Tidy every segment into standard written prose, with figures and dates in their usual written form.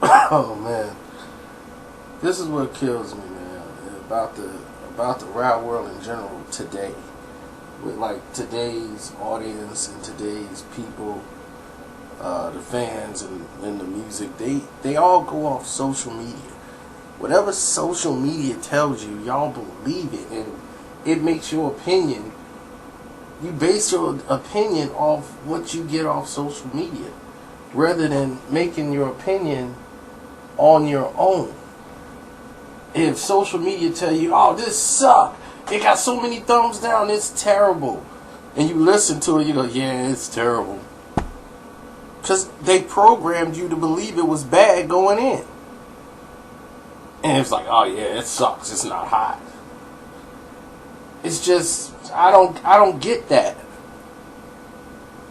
Oh man, this is what kills me, man. About the rap world in general today, with like today's audience and today's people, the fans and the music. They all go off social media. Whatever social media tells you, y'all believe it, and it makes your opinion. You base your opinion off what you get off social media, rather than making your opinion on your own. If social media tell you, oh, this suck, it got so many thumbs down, it's terrible, and you listen to it, you go, yeah, it's terrible, because they programmed you to believe it was bad going in. And it's like, oh yeah, it sucks, it's not hot. It's just, I don't get that.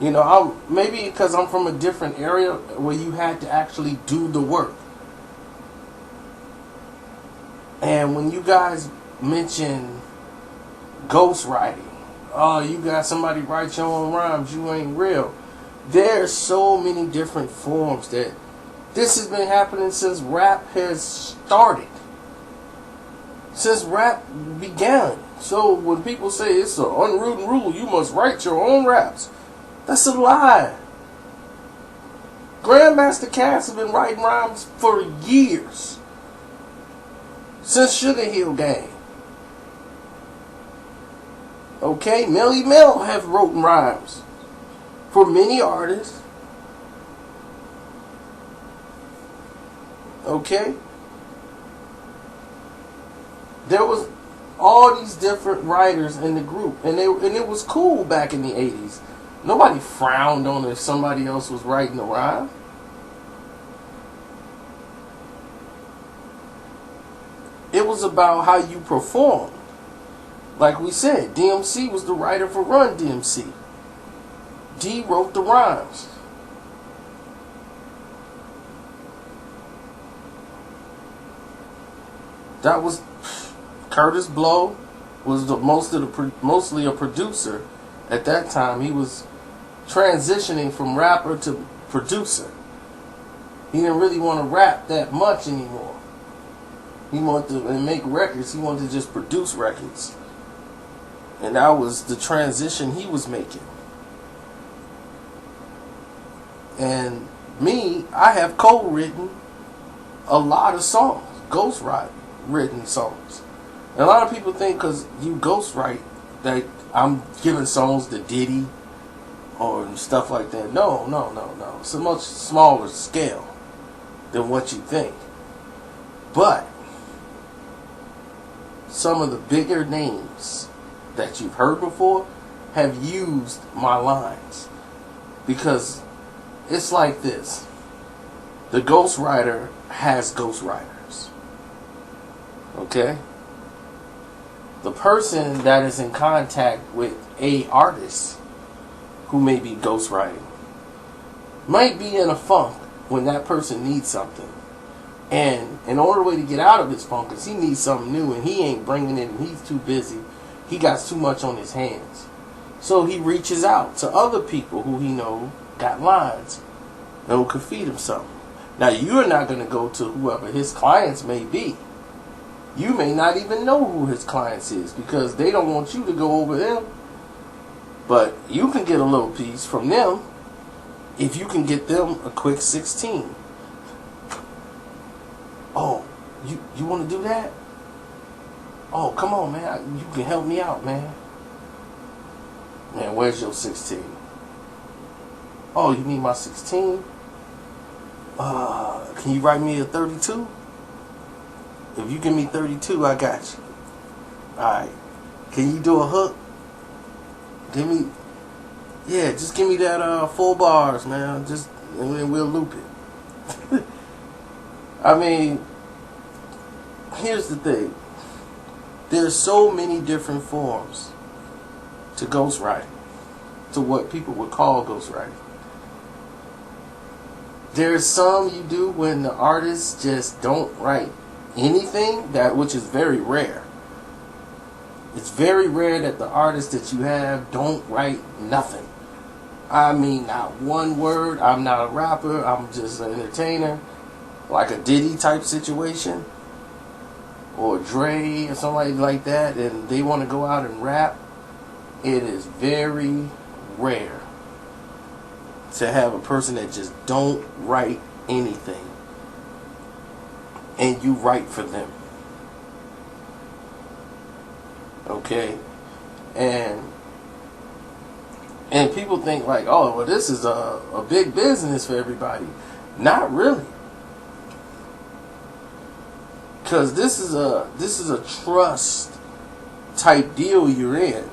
You know, maybe because I'm from a different area where you had to actually do the work. And when you guys mention ghostwriting, oh, you got somebody write your own rhymes, you ain't real. There's so many different forms that this has been happening since rap has started. Since rap began. So when people say it's an unwritten rule, you must write your own raps, that's a lie. Grandmaster Cats have been writing rhymes for years. Since Sugar Hill Gang. Okay, Melly Mel have written rhymes for many artists. Okay? There was all these different writers in the group, and it was cool back in the 80s. Nobody frowned on if somebody else was writing a rhyme. It was about how you performed. Like we said, DMC was the writer for Run DMC. D wrote the rhymes. That was Curtis Blow was mostly a producer at that time. He was transitioning from rapper to producer. He didn't really want to rap that much anymore. He wanted to make records. He wanted to just produce records. And that was the transition he was making. And me, I have co-written a lot of songs, ghostwritten songs. And a lot of people think because you ghostwrite that I'm giving songs to Diddy or stuff like that. No. It's a much smaller scale than what you think. But some of the bigger names that you've heard before have used my lines. Because it's like this. The ghostwriter has ghostwriters. Okay? The person that is in contact with a artist who may be ghostwriting might be in a funk when that person needs something. And in order way to get out of his funk is he needs something new and he ain't bringing it and he's too busy. He got too much on his hands. So he reaches out to other people who he know got lines and who could feed him something. Now you're not going to go to whoever his clients may be. You may not even know who his clients is because they don't want you to go over them. But you can get a little piece from them if you can get them a quick 16. Oh, you want to do that? Oh, come on, man. You can help me out, man. Man, where's your 16? Oh, you need my 16? Can you write me a 32? If you give me 32, I got you. Alright. Can you do a hook? Just give me that 4 bars, man. And then we'll loop it. I mean, here's the thing. There's so many different forms to ghostwriting, to what people would call ghostwriting. There's some you do when the artists just don't write anything, which is very rare. It's very rare that the artists that you have don't write nothing. I mean, not one word. I'm not a rapper. I'm just an entertainer. Like a Diddy type situation. Or Dre or somebody like that. And they want to go out and rap. It is very rare to have a person that just don't write anything. And you write for them. Okay? And people think like, oh, well, this is a big business for everybody. Not really. Because this is a trust type deal you're in.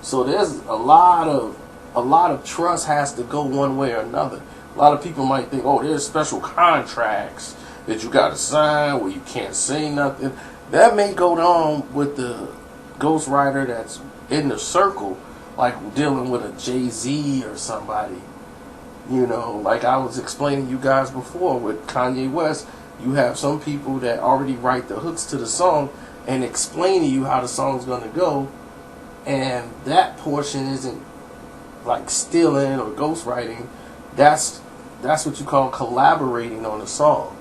So there's a lot of trust has to go one way or another. A lot of people might think, oh, there's special contracts that you got to sign where you can't say nothing. That may go on with the ghostwriter that's in the circle, like dealing with a Jay-Z or somebody. You know, like I was explaining to you guys before with Kanye West, you have some people that already write the hooks to the song and explain to you how the song's going to go, and that portion isn't like stealing or ghostwriting. That's what you call collaborating on a song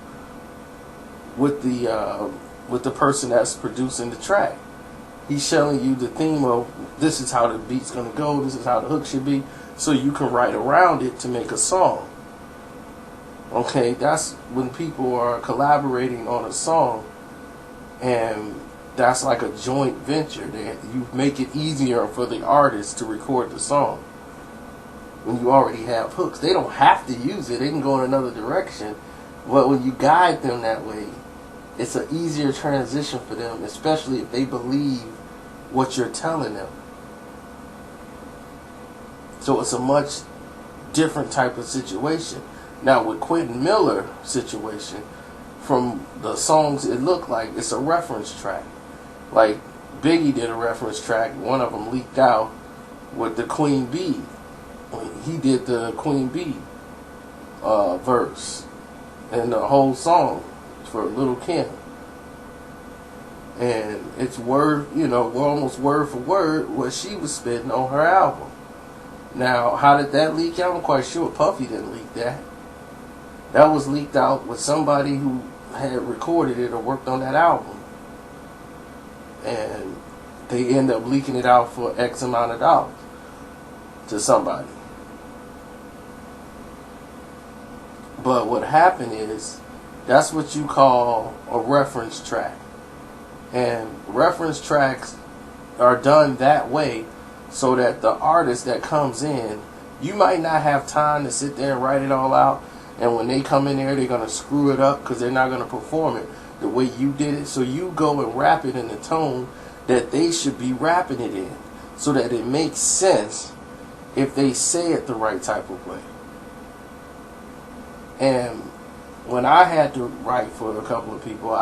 with the person that's producing the track. He's showing you the theme of this is how the beat's going to go, this is how the hook should be, so you can write around it to make a song. Okay, that's when people are collaborating on a song, and that's like a joint venture. You make it easier for the artist to record the song when you already have hooks. They don't have to use it, they can go in another direction, but when you guide them that way, it's an easier transition for them, especially if they believe what you're telling them. So it's a much different type of situation. Now with Quentin Miller situation, from the songs it looked like it's a reference track. Like Biggie did a reference track, one of them leaked out with the Queen Bee. He did the Queen Bee verse and the whole song for Little Kim. And it's word, almost word for word what she was spitting on her album. Now, how did that leak out? I'm quite sure Puffy didn't leak that. That was leaked out with somebody who had recorded it or worked on that album. And they end up leaking it out for X amount of dollars to somebody. But what happened is, that's what you call a reference track. And reference tracks are done that way so that the artist that comes in, you might not have time to sit there and write it all out. And when they come in there, they're going to screw it up because they're not going to perform it the way you did it. So you go and rap it in the tone that they should be rapping it in, so that it makes sense if they say it the right type of way. And when I had to write for a couple of people,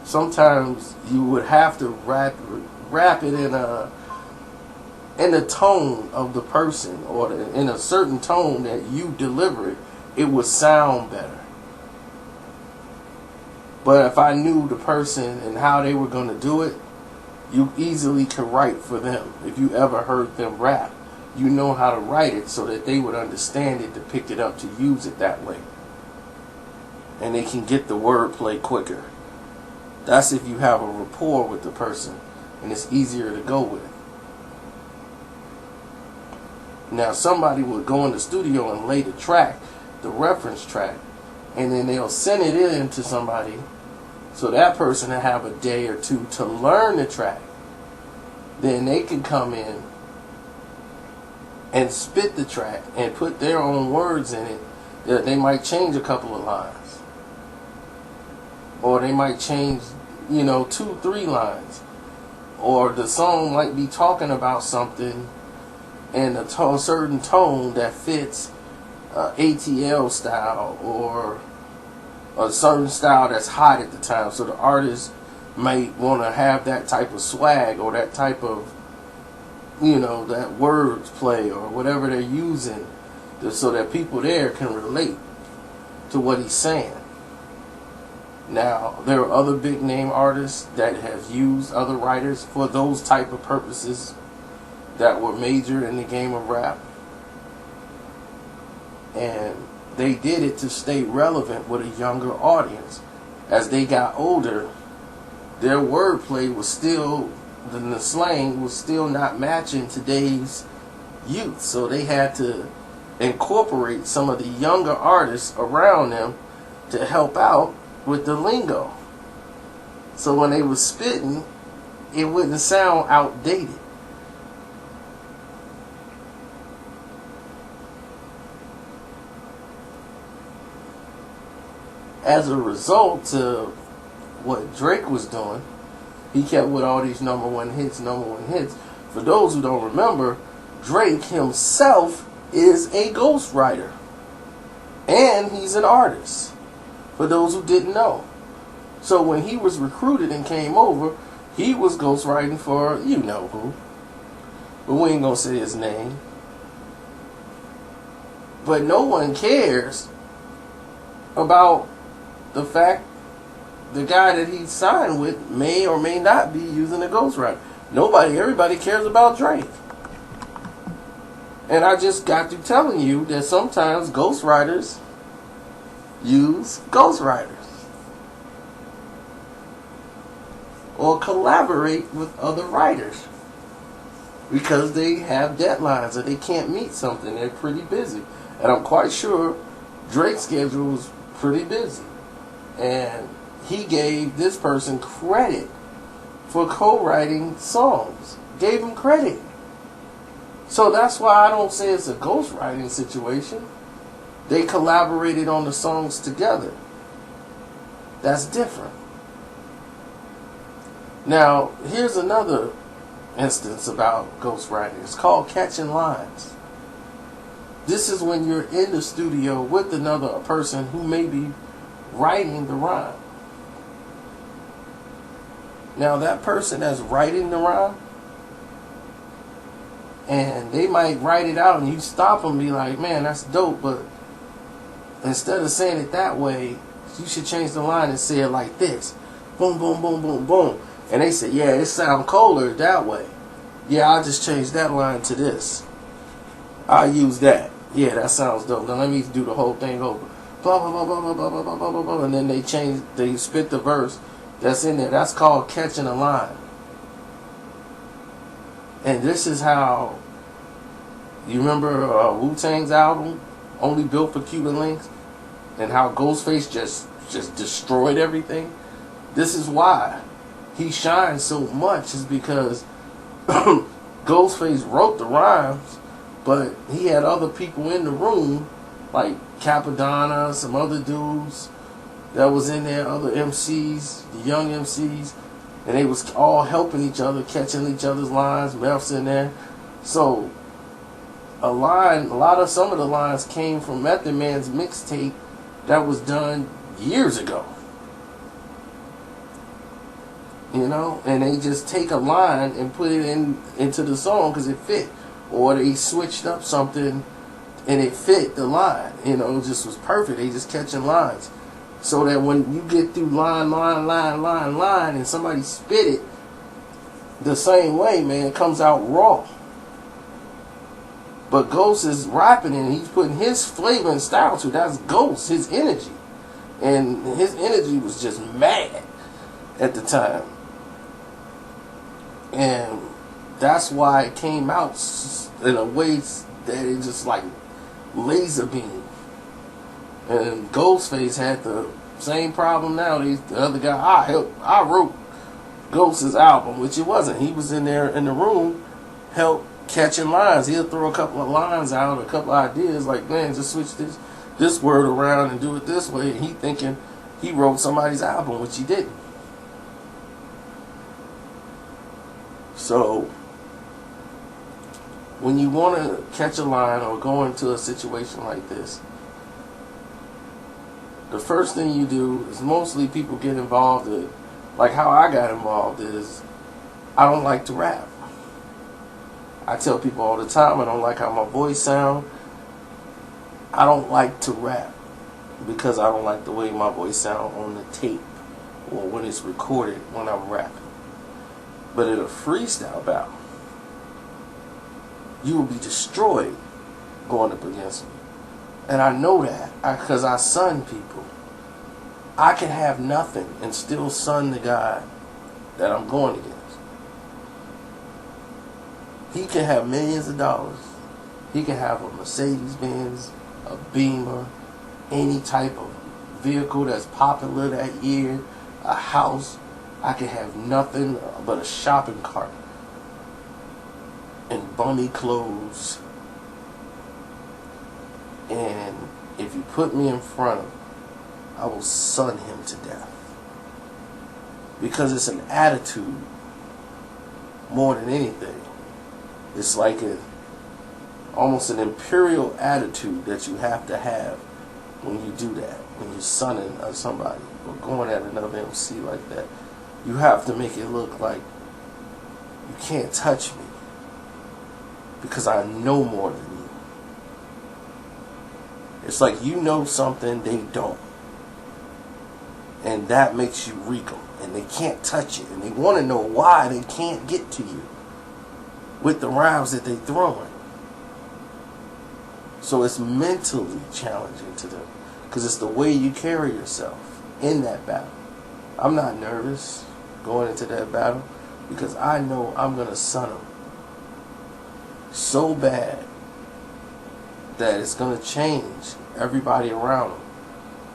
sometimes you would have to rap it in a tone of the person, or in a certain tone that you deliver it. It would sound better. But if I knew the person and how they were going to do it, you easily could write for them. If you ever heard them rap, you know how to write it so that they would understand it to pick it up, to use it that way. And they can get the wordplay quicker. That's if you have a rapport with the person and it's easier to go with. Now somebody would go in the studio and lay the track, the reference track, and then they'll send it in to somebody so that person will have a day or two to learn the track. Then they can come in and spit the track and put their own words in it. They might change a couple of lines, or they might change 2-3 lines, or the song might be talking about something in a certain tone that fits ATL style, or a certain style that's hot at the time. So the artist might want to have that type of swag, or that type of that words play, or whatever they're using, so that people there can relate to what he's saying. Now, there are other big name artists that have used other writers for those type of purposes that were major in the game of rap. And they did it to stay relevant with a younger audience. As they got older, their wordplay was still, the slang was still not matching today's youth. So they had to incorporate some of the younger artists around them to help out with the lingo. So when they were spitting, it wouldn't sound outdated. As a result of what Drake was doing, he kept with all these number one hits. For those who don't remember, Drake himself is a ghostwriter. And he's an artist. For those who didn't know. So when he was recruited and came over, he was ghostwriting for you know who. But we ain't gonna say his name. But no one cares about the fact the guy that he signed with may or may not be using a ghostwriter. Everybody cares about Drake. And I just got to telling you that sometimes ghostwriters use ghostwriters. Or collaborate with other writers. Because they have deadlines or they can't meet something. They're pretty busy. And I'm quite sure Drake's schedule was pretty busy. And he gave this person credit for co-writing songs. Gave him credit. So that's why I don't say it's a ghostwriting situation. They collaborated on the songs together. That's different. Now, here's another instance about ghostwriting. It's called catching lines. This is when you're in the studio with another person who may be writing the rhyme. Now, that person that's writing the rhyme, and they might write it out and you stop them and be like, man, that's dope, but instead of saying it that way, you should change the line and say it like this. Boom, boom, boom, boom, boom. And they say, yeah, it sounds colder that way. Yeah, I'll just change that line to this. I'll use that. Yeah, that sounds dope. Now let me do the whole thing over. Blah, blah, blah, blah, blah, blah, blah, blah, blah, blah. And then they spit the verse that's in there. That's called catching a line. And this is how, you remember Wu-Tang's album, Only Built for Cuban Links? And how Ghostface just destroyed everything? This is why he shines so much, is because Ghostface wrote the rhymes, but he had other people in the room, like Capadonna, some other dudes that was in there, other MCs, the young MCs, and they was all helping each other, catching each other's lines. Melph's in there. So some of the lines came from Method Man's mixtape that was done years ago. You know, and they just take a line and put it into the song because it fit, or they switched up something and it fit the line. You know, it just was perfect. They just catching lines, so that when you get through line, and somebody spit it the same way, man, it comes out raw. But Ghost is rapping and he's putting his flavor and style to it. That's Ghost, his energy, and his energy was just mad at the time. And that's why it came out in a way that it just like laser beam. And Ghostface had the same problem now. The other guy, I wrote Ghost's album, which it wasn't. He was in there in the room, help catching lines. He'll throw a couple of lines out, a couple of ideas, like, man, just switch this word around and do it this way. And he thinking he wrote somebody's album, which he didn't. So, when you want to catch a line or go into a situation like this, the first thing you do is, mostly people get involved in, like how I got involved, is I don't like to rap. I tell people all the time I don't like how my voice sounds. I don't like to rap because I don't like the way my voice sounds on the tape or when it's recorded when I'm rapping. But in a freestyle battle, you will be destroyed going up against me. And I know that because I son people. I can have nothing and still son the guy that I'm going against. He can have millions of dollars. He can have a Mercedes Benz, a Beamer, any type of vehicle that's popular that year, a house. I can have nothing but a shopping cart and bummy clothes. And if you put me in front of him, I will son him to death. Because it's an attitude more than anything. It's like almost an imperial attitude that you have to have when you do that. When you're sonning somebody or going at another MC like that. You have to make it look like you can't touch me because I know more than you. It's like you know something they don't. And that makes you regal. And they can't touch it. And they want to know why they can't get to you with the rhymes that they throwing. So it's mentally challenging to them. Because it's the way you carry yourself in that battle. I'm not nervous going into that battle because I know I'm going to son them so bad that it's going to change everybody around them.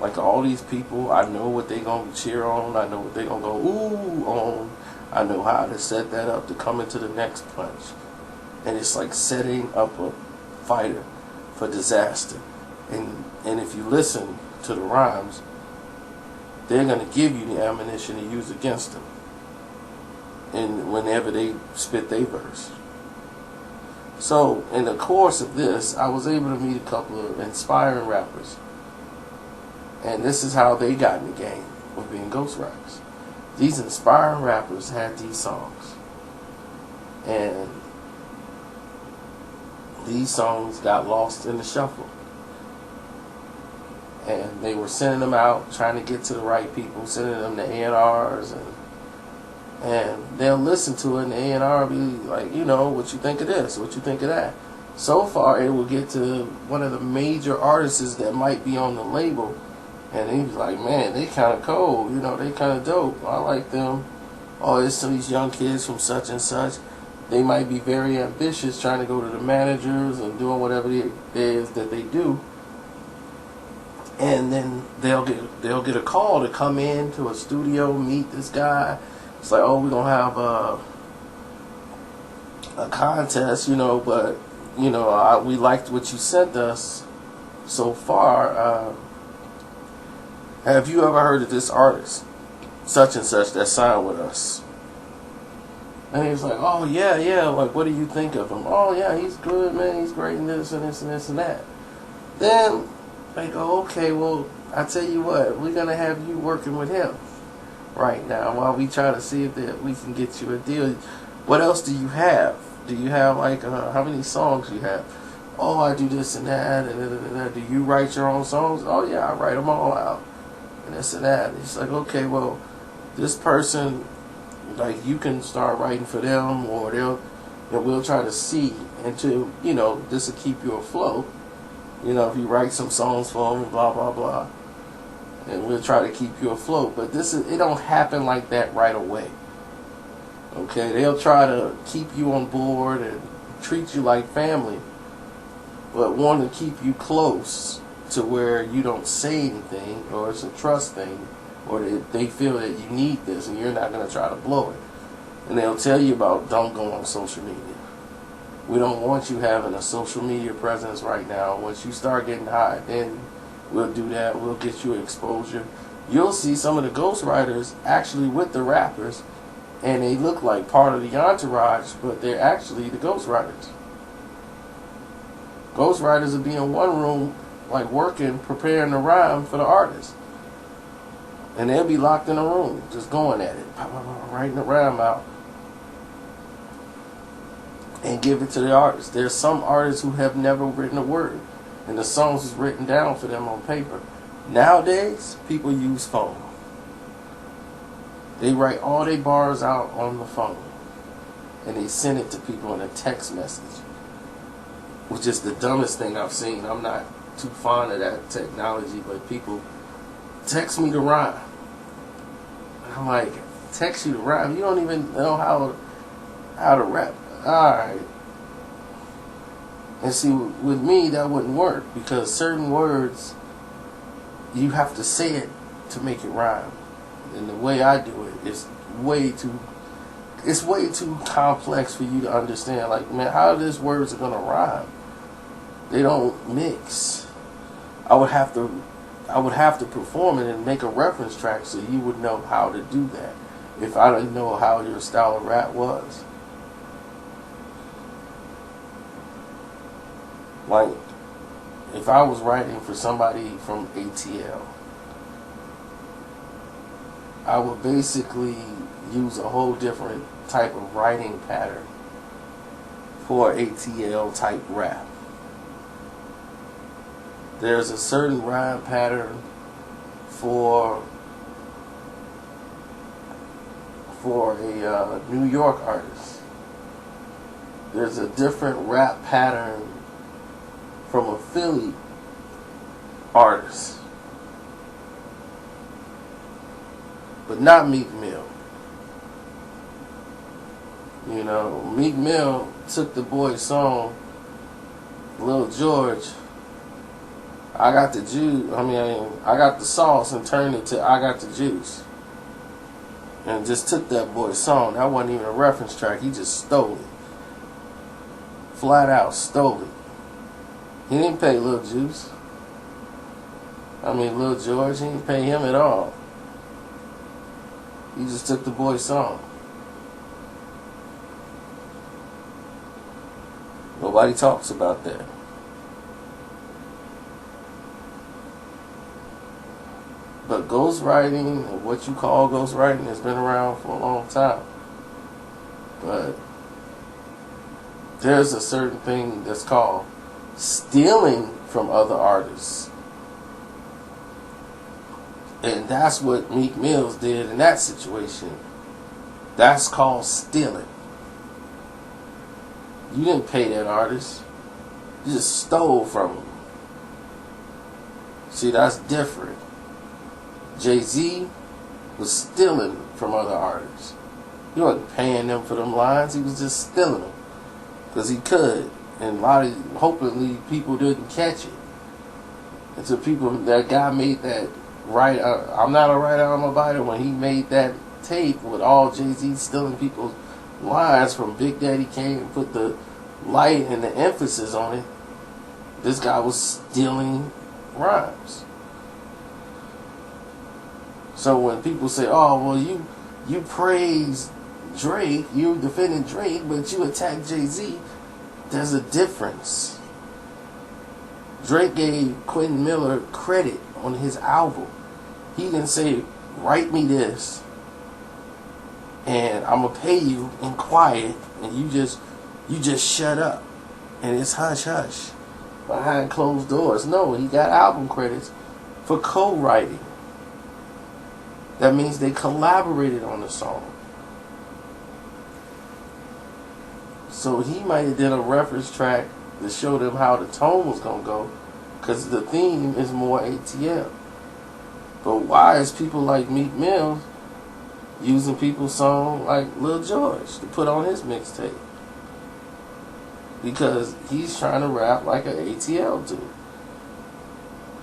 Like all these people, I know what they're going to cheer on. I know what they're going to go ooh on. I know how to set that up to come into the next punch. And it's like setting up a fighter for disaster. And if you listen to the rhymes, they're going to give you the ammunition to use against them. And whenever they spit their verse. So, in the course of this, I was able to meet a couple of inspiring rappers. And this is how they got in the game of being ghostwriters. These inspiring rappers had these songs. And these songs got lost in the shuffle. And they were sending them out, trying to get to the right people, sending them to A&Rs, and they'll listen to it, and the A&R will be like, you know, what you think of this, what you think of that. So far, it will get to one of the major artists that might be on the label, and he's like, man, they kind of cold, you know, they kind of dope, I like them. Oh, it's some of these young kids from such and such. They might be very ambitious, trying to go to the managers and doing whatever it is that they do. And then they'll get a call to come in to a studio, meet this guy. It's like, oh, we're gonna have a contest, you know, but you know, we liked what you sent us so far. Have you ever heard of this artist, such and such, that signed with us? And he's like, oh yeah, like what do you think of him? Oh yeah, he's good, man, he's great, and this and this and this and that. Then they go, okay, well, I tell you what, we're gonna have you working with him right now while we try to see if we can get you a deal. What else do you have? Do you have like how many songs you have? Oh, I do this and that, and do you write your own songs? Oh yeah, I write them all out, and this and that. And it's like, okay, well, this person, like, you can start writing for them, or we'll try to see into, you know, this will keep you afloat. You know, if you write some songs for them, blah blah blah, and we'll try to keep you afloat. But it don't happen like that right away. Okay, they'll try to keep you on board and treat you like family, but want to keep you close to where you don't say anything, or it's a trust thing, or they feel that you need this and you're not going to try to blow it. And they'll tell you about, don't go on social media. We don't want you having a social media presence right now. Once you start getting hot, then we'll do that. We'll get you exposure. You'll see some of the ghostwriters actually with the rappers, and they look like part of the entourage, but they're actually the ghostwriters. Ghostwriters will be in one room, like working, preparing the rhyme for the artist. And they'll be locked in a room, just going at it, writing the rhyme out, and give it to the artist. There's some artists who have never written a word, and the songs is written down for them on paper. Nowadays, people use phone. They write all their bars out on the phone, and they send it to people in a text message, which is the dumbest thing I've seen. I'm not too fond of that technology, but people text me to rhyme. I'm like, text you to rhyme? You don't even know how to rap. Alright. And see, with me, that wouldn't work, because certain words, you have to say it to make it rhyme. And the way I do it is way too complex for you to understand. Like, man, how these words are going to rhyme? They don't mix. I would have to perform it and make a reference track so you would know how to do that if I didn't know how your style of rap was. Like, if I was writing for somebody from ATL, I would basically use a whole different type of writing pattern for ATL type rap. There's a certain rhyme pattern for a New York artist. There's a different rap pattern from a Philly artist. But not Meek Mill. You know, Meek Mill took the boy's song, Lil George, I got the juice, I got the sauce, and turned it to I got the juice. And just took that boy's song. That wasn't even a reference track. He just stole it. Flat out stole it. He didn't pay Lil Juice. Lil George, he didn't pay him at all. He just took the boy's song. Nobody talks about that. But ghostwriting, and what you call ghostwriting, has been around for a long time. But there's a certain thing that's called stealing from other artists. And that's what Meek Mills did in that situation. That's called stealing. You didn't pay that artist. You just stole from him. See, that's different. Jay-Z was stealing from other artists. He wasn't paying them for them lines. He was just stealing them because he could. And hopefully people didn't catch it. And so that guy made that I'm not a writer, I'm a biter. When he made that tape with all Jay-Z stealing people's lines from Big Daddy Kane and put the light and the emphasis on it, this guy was stealing rhymes. So when people say, oh, well, you praise Drake, you defending Drake, but you attack Jay-Z, there's a difference. Drake gave Quentin Miller credit on his album. He didn't say, write me this, and I'm going to pay you in quiet, and you just shut up. And it's hush-hush behind closed doors. No, he got album credits for co-writing. That means they collaborated on the song. So he might have done a reference track to show them how the tone was going to go, because the theme is more ATL. But why is people like Meek Mill using people's song like Lil George to put on his mixtape? Because he's trying to rap like an ATL dude.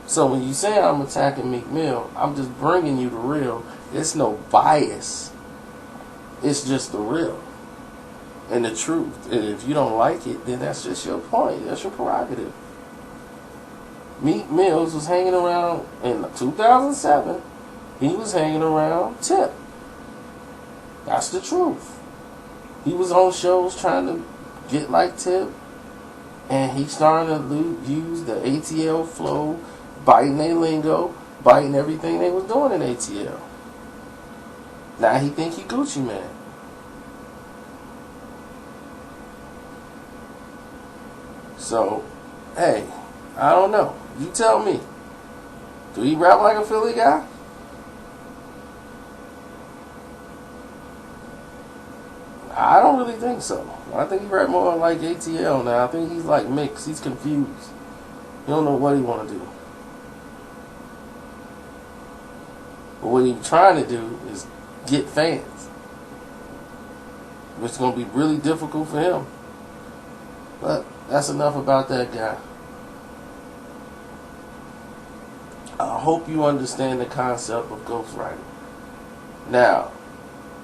So when you say I'm attacking Meek Mill, I'm just bringing you the real. It's no bias. It's just the real and the truth. And if you don't like it, then that's just your point. That's your prerogative. Meek Mills was hanging around in 2007. He was hanging around Tip. That's the truth. He was on shows trying to get like Tip, and he started to use the ATL flow, biting their lingo, biting everything they was doing in ATL. Now he think he Gucci Man. So, hey, I don't know. You tell me. Do he rap like a Philly guy? I don't really think so. I think he rap more like ATL now. I think he's like mixed. He's confused. He don't know what he want to do. But what he's trying to do is get fans, which is going to be really difficult for him. But that's enough about that guy. I hope you understand the concept of ghostwriting. Now,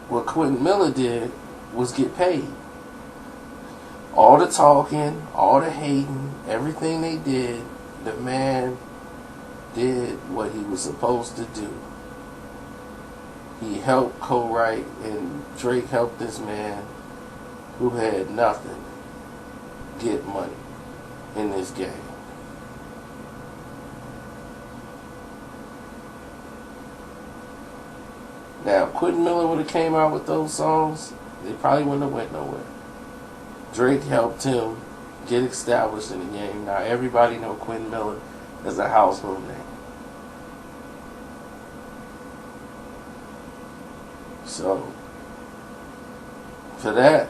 what Quentin Miller did was get paid. All the talking, all the hating, everything they did, the man did what he was supposed to do. He helped co-write, and Drake helped this man who had nothing get money in this game. Now, if Quentin Miller would have came out with those songs, they probably wouldn't have went nowhere. Drake helped him get established in the game. Now everybody know Quentin Miller as a household name. So, for that,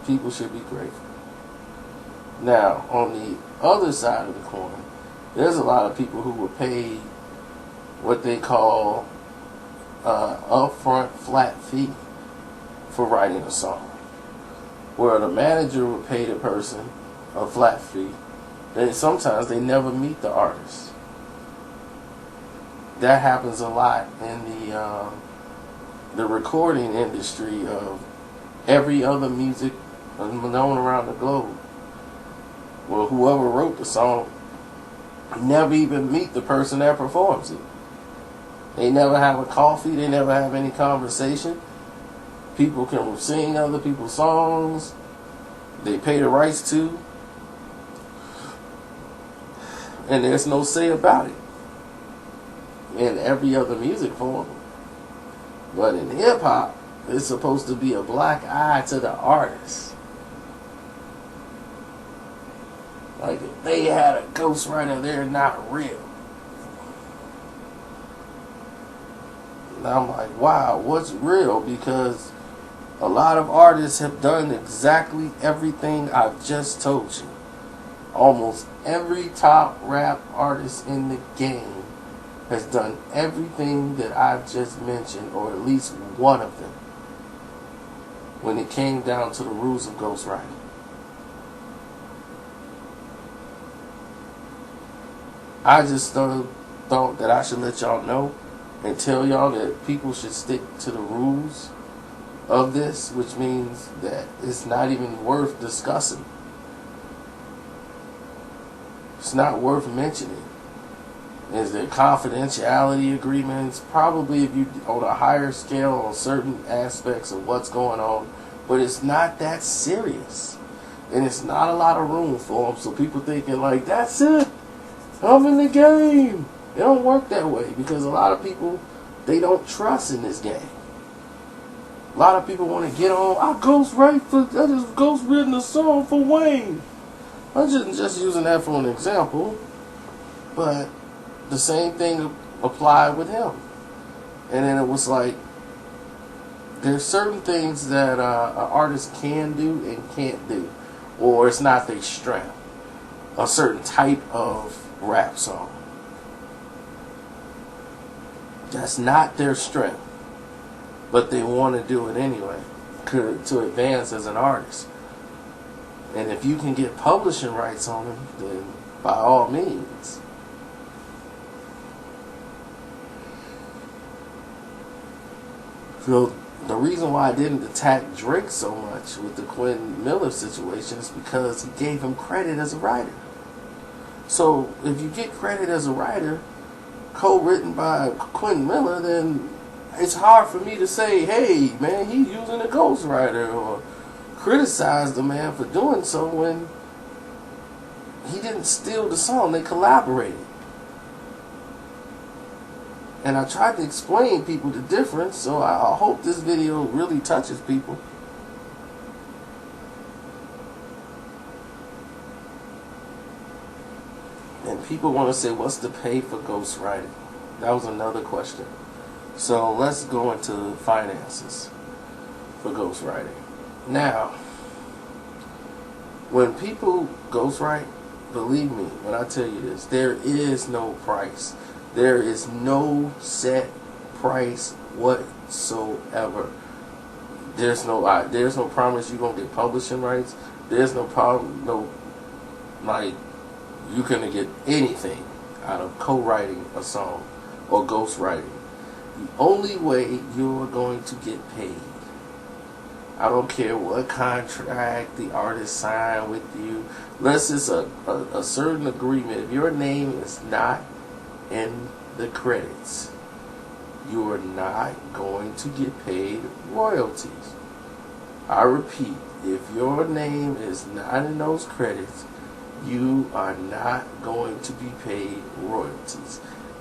people should be grateful. Now, on the other side of the coin, there's a lot of people who were paid what they call upfront flat fee for writing a song, where the manager would pay the person a flat fee. Then sometimes they never meet the artist. That happens a lot in the recording industry of every other music known around the globe. Well, whoever wrote the song never even meet the person that performs it. They never have a coffee. They never have any conversation. People can sing other people's songs. They pay the rights to. And there's no say about it in every other music form. But in hip-hop, it's supposed to be a black eye to the artist. Like, if they had a ghostwriter, they're not real. And I'm like, wow, what's real? Because a lot of artists have done exactly everything I've just told you. Almost every top rap artist in the game has done everything that I've just mentioned, or at least one of them, when it came down to the rules of ghostwriting. I just thought that I should let y'all know and tell y'all that people should stick to the rules of this, which means that it's not even worth discussing. It's not worth mentioning. Is there confidentiality agreements? Probably if you on a higher scale on certain aspects of what's going on, but it's not that serious, and it's not a lot of room for them. So people thinking like, that's it, I'm in the game. It don't work that way, because a lot of people, they don't trust in this game. A lot of people want to get on. I just ghostwritten a song for Wayne. I'm just using that for an example, but the same thing applied with him. And then it was like, there's certain things that an artist can do and can't do, or it's not their strength. A certain type of rap song, that's not their strength, but they want to do it anyway to advance as an artist. And if you can get publishing rights on them, then by all means. So the reason why I didn't attack Drake so much with the Quentin Miller situation is because he gave him credit as a writer. So if you get credit as a writer, co-written by Quentin Miller, then it's hard for me to say, hey, man, he's using a ghostwriter, or criticize the man for doing so when he didn't steal the song. They collaborated. And I tried to explain people the difference, so I hope this video really touches people. And people want to say, what's the pay for ghostwriting? That was another question. So let's go into finances for ghostwriting. Now, when people ghostwrite, believe me when I tell you this, there is no price. There is no set price whatsoever. There's no promise you're gonna get publishing rights. There's no problem, no, like, you're gonna get anything out of co-writing a song or ghostwriting. The only way you're going to get paid, I don't care what contract the artist signed with you, unless it's a certain agreement. If your name is not in the credits, you are not going to get paid royalties. I repeat, if your name is not in those credits, you are not going to be paid royalties.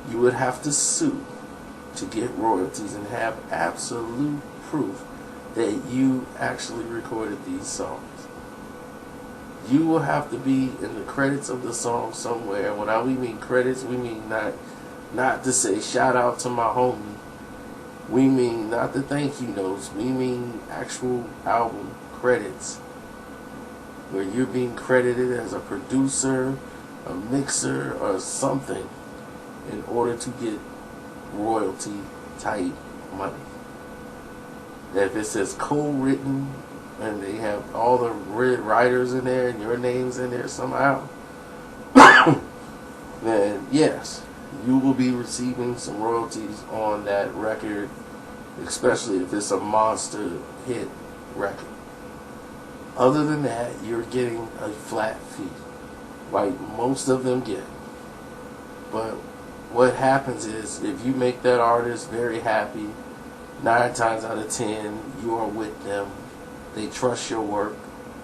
You would have to sue to get royalties and have absolute proof that you actually recorded these songs. You will have to be in the credits of the song somewhere. When we mean credits, we mean not to say shout out to my homie. We mean not the thank you notes. We mean actual album credits, where you're being credited as a producer, a mixer, or something in order to get royalty type money. If it says co-written and they have all the writers in there and your name's in there somehow, then yes, you will be receiving some royalties on that record, especially if it's a monster hit record. Other than that, you're getting a flat fee, like most of them get. But what happens is, if you make that artist very happy, 9 times out of 10, you are with them. They trust your work.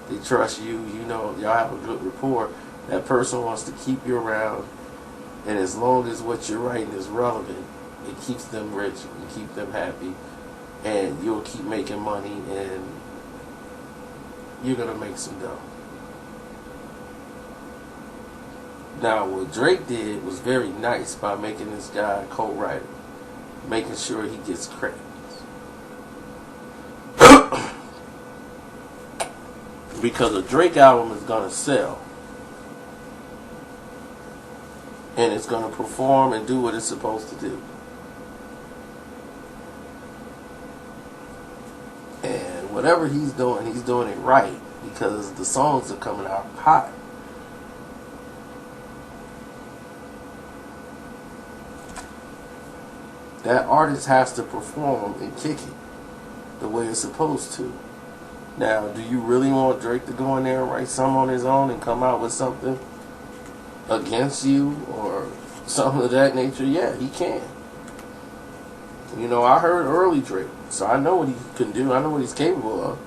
They trust you. You know, y'all have a good rapport. That person wants to keep you around. And as long as what you're writing is relevant, it keeps them rich and keep them happy. And you'll keep making money, and you're going to make some dough. Now, what Drake did was very nice by making this guy a co-writer, making sure he gets credit. Because a Drake album is going to sell. And it's going to perform and do what it's supposed to do. And whatever he's doing it right, because the songs are coming out hot. That artist has to perform and kick it the way it's supposed to. Now, do you really want Drake to go in there and write something on his own and come out with something against you or something of that nature? Yeah, he can. You know, I heard early Drake, so I know what he can do. I know what he's capable of.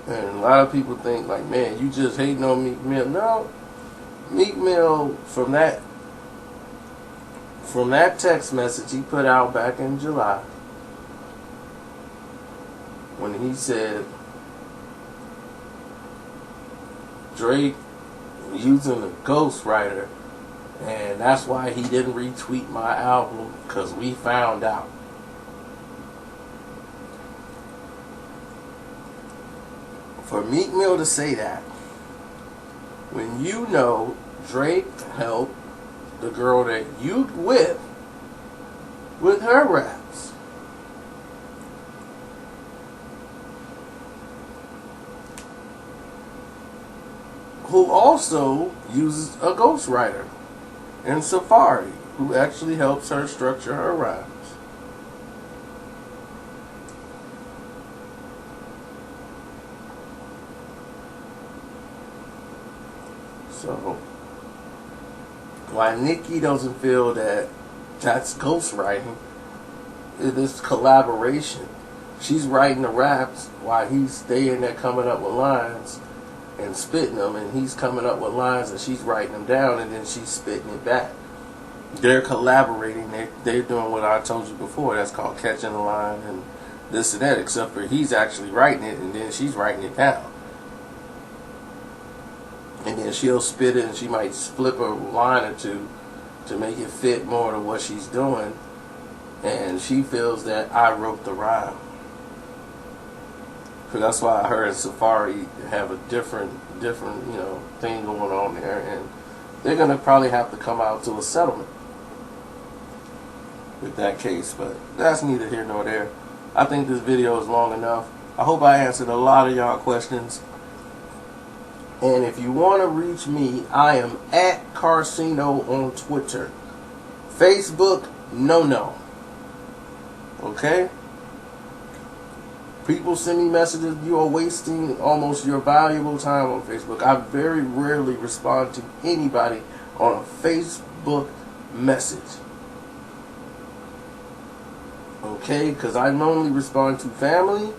And a lot of people think, like, man, you just hating on Meek Mill. No, Meek Mill, from that text message he put out back in July, when he said Drake using a ghostwriter, and that's why he didn't retweet my album, because we found out. For Meek Mill to say that, when you know Drake helped the girl that you with her raps, who also uses a ghostwriter in Safari, who actually helps her structure her rhymes. So, why Nicki doesn't feel that that's ghostwriting, it is collaboration. She's writing the raps while he's staying there coming up with lines and spitting them, and he's coming up with lines and she's writing them down, and then she's spitting it back. They're collaborating. They're doing what I told you before. That's called catching the line and this and that, except for he's actually writing it and then she's writing it down. And then she'll spit it and she might flip a line or two to make it fit more to what she's doing. And she feels that I wrote the rhyme. Because that's why I heard Safari have a different thing going on there, and they're gonna probably have to come out to a settlement with that case. But that's neither here nor there. I think this video is long enough. I hope I answered a lot of y'all questions. And if you want to reach me, I am at Karceno on Twitter. Facebook, no. Okay? People send me messages. You are wasting almost your valuable time on Facebook. I very rarely respond to anybody on a Facebook message. Okay? Because I normally respond to family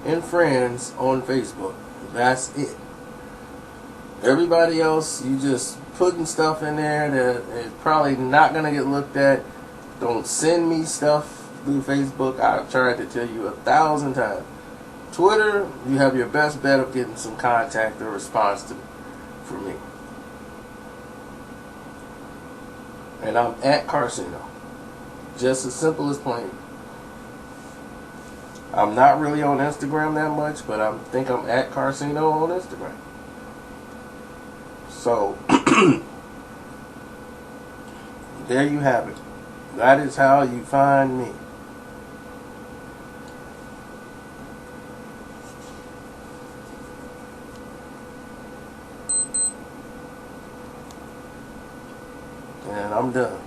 and friends on Facebook. That's it. Everybody else, you just putting stuff in there that is probably not going to get looked at. Don't send me stuff through Facebook. I've tried to tell you 1,000 times. Twitter, you have your best bet of getting some contact or response from me. And I'm at Karceno. Just as simple as plain. I'm not really on Instagram that much, but I think I'm at Karceno on Instagram. So, there you have it. That is how you find me. And I'm done.